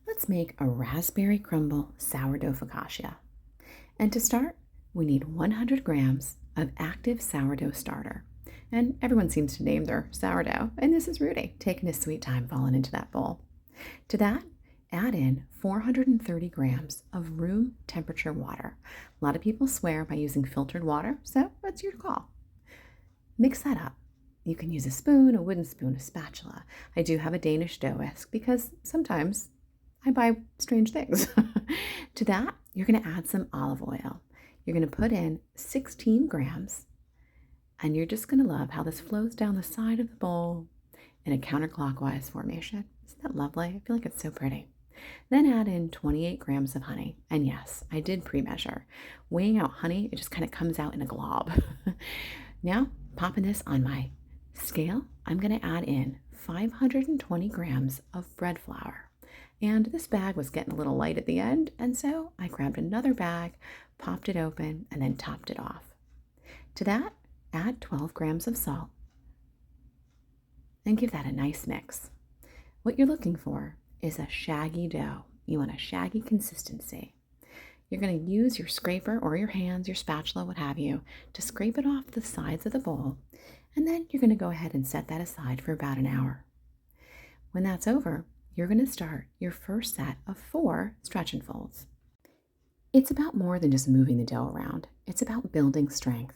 Let's make a Raspberry Crumble Sourdough Focaccia. And to start, we need 100 grams of active sourdough starter. And everyone seems to name their sourdough, and this is Rudy, taking his sweet time falling into that bowl. To that, add in 430 grams of room temperature water. A lot of people swear by using filtered water, so that's your call. Mix that up. You can use a spoon, a wooden spoon, a spatula. I do have a Danish dough whisk because sometimes I buy strange things. To that, you're going to add some olive oil. You're going to put in 16 grams, and you're just going to love how this flows down the side of the bowl in a counterclockwise formation. Isn't that lovely? I feel like it's so pretty. Then add in 28 grams of honey. And yes, I did pre-measure. Weighing out honey, it just kind of comes out in a glob. Now, popping this on my scale, I'm going to add in 520 grams of bread flour. And this bag was getting a little light at the end, and so I grabbed another bag, popped it open, and then topped it off. To that, add 12 grams of salt and give that a nice mix. What you're looking for is a shaggy dough. You want a shaggy consistency. You're going to use your scraper or your hands, your spatula, what have you, to scrape it off the sides of the bowl, and then you're going to go ahead and set that aside for about an hour. When that's over, you're going to start your first set of 4 stretch and folds. It's about more than just moving the dough around. It's about building strength.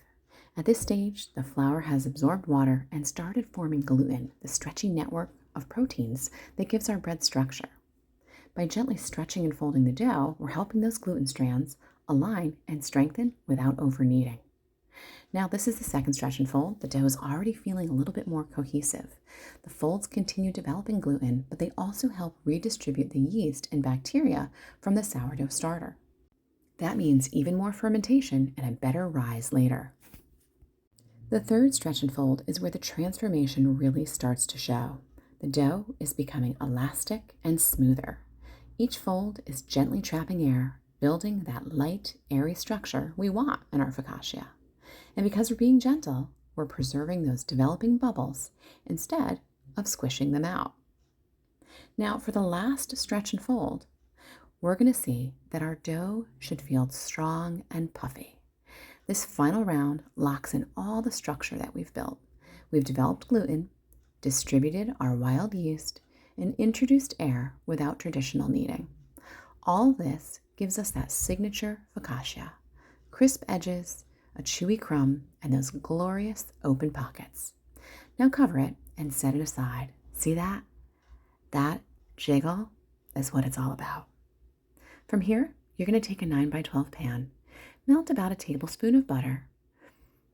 At this stage, the flour has absorbed water and started forming gluten, the stretchy network of proteins that gives our bread structure. By gently stretching and folding the dough, we're helping those gluten strands align and strengthen without over-kneading. Now, this is the second stretch and fold. The dough is already feeling a little bit more cohesive. The folds continue developing gluten, but they also help redistribute the yeast and bacteria from the sourdough starter. That means even more fermentation and a better rise later. The third stretch and fold is where the transformation really starts to show. The dough is becoming elastic and smoother. Each fold is gently trapping air, building that light, airy structure we want in our focaccia. And because we're being gentle, we're preserving those developing bubbles instead of squishing them out. Now, for the last stretch and fold, we're going to see that our dough should feel strong and puffy. This final round locks in all the structure that we've built. We've developed gluten, distributed our wild yeast, and introduced air without traditional kneading. All this gives us that signature focaccia, crisp edges, a chewy crumb, and those glorious open pockets. Now cover it and set it aside. See that? That jiggle is what it's all about. From here, you're going to take a 9x12 pan, melt about a tablespoon of butter,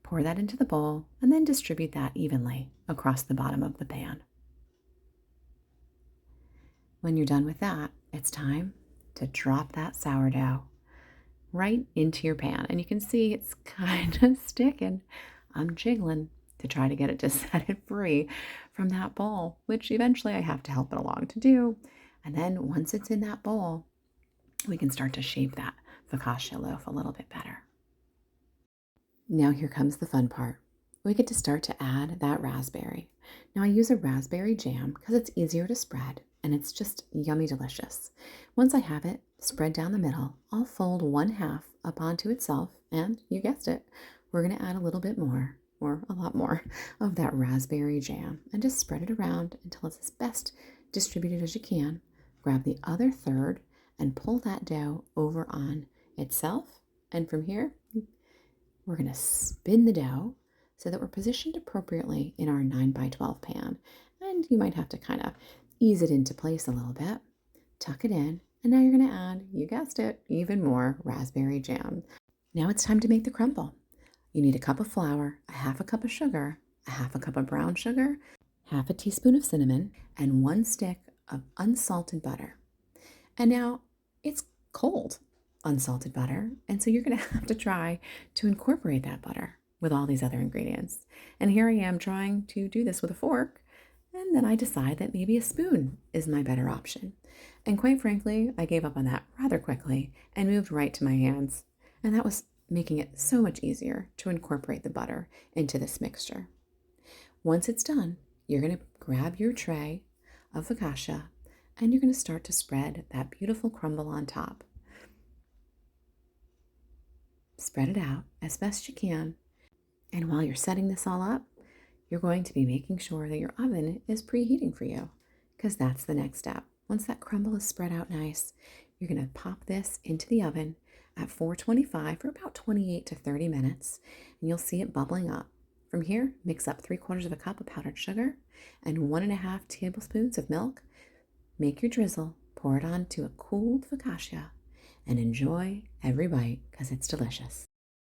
pour that into the bowl, and then distribute that evenly across the bottom of the pan. When you're done with that, it's time to drop that sourdough right into your pan. And you can see it's kind of sticking. I'm jiggling to try to get it to set it free from that bowl, which eventually I have to help it along to do. And then once it's in that bowl, we can start to shape that focaccia loaf a little bit better. Now here comes the fun part. We get to start to add that raspberry. Now I use a raspberry jam because it's easier to spread and it's just yummy delicious. Once I have it spread down the middle, I'll fold 1/2 up onto itself, and you guessed it, we're going to add a little bit more, or a lot more, of that raspberry jam and just spread it around until it's as best distributed as you can. Grab the other third and pull that dough over on itself, and from here we're going to spin the dough so that we're positioned appropriately in our 9x12 pan. And you might have to kind of ease it into place a little bit, tuck it in, and now you're going to add, you guessed it, even more raspberry jam. Now it's time to make the crumble. You need a cup of flour, a 1/2 cup of sugar, a 1/2 cup of brown sugar, 1/2 teaspoon of cinnamon, and 1 stick of unsalted butter. And now it's cold unsalted butter, and so you're going to have to try to incorporate that butter with all these other ingredients. And here I am trying to do this with a fork, and then I decide that maybe a spoon is my better option. And quite frankly, I gave up on that rather quickly and moved right to my hands. And that was making it so much easier to incorporate the butter into this mixture. Once it's done, you're going to grab your tray of focaccia, and you're going to start to spread that beautiful crumble on top. Spread it out as best you can. And while you're setting this all up, you're going to be making sure that your oven is preheating for you, because that's the next step. Once that crumble is spread out nice, you're going to pop this into the oven at 425 for about 28 to 30 minutes, and you'll see it bubbling up. From here, mix up 3/4 of a cup of powdered sugar and 1.5 tablespoons of milk. Make your drizzle, pour it onto a cooled focaccia, and enjoy every bite because it's delicious.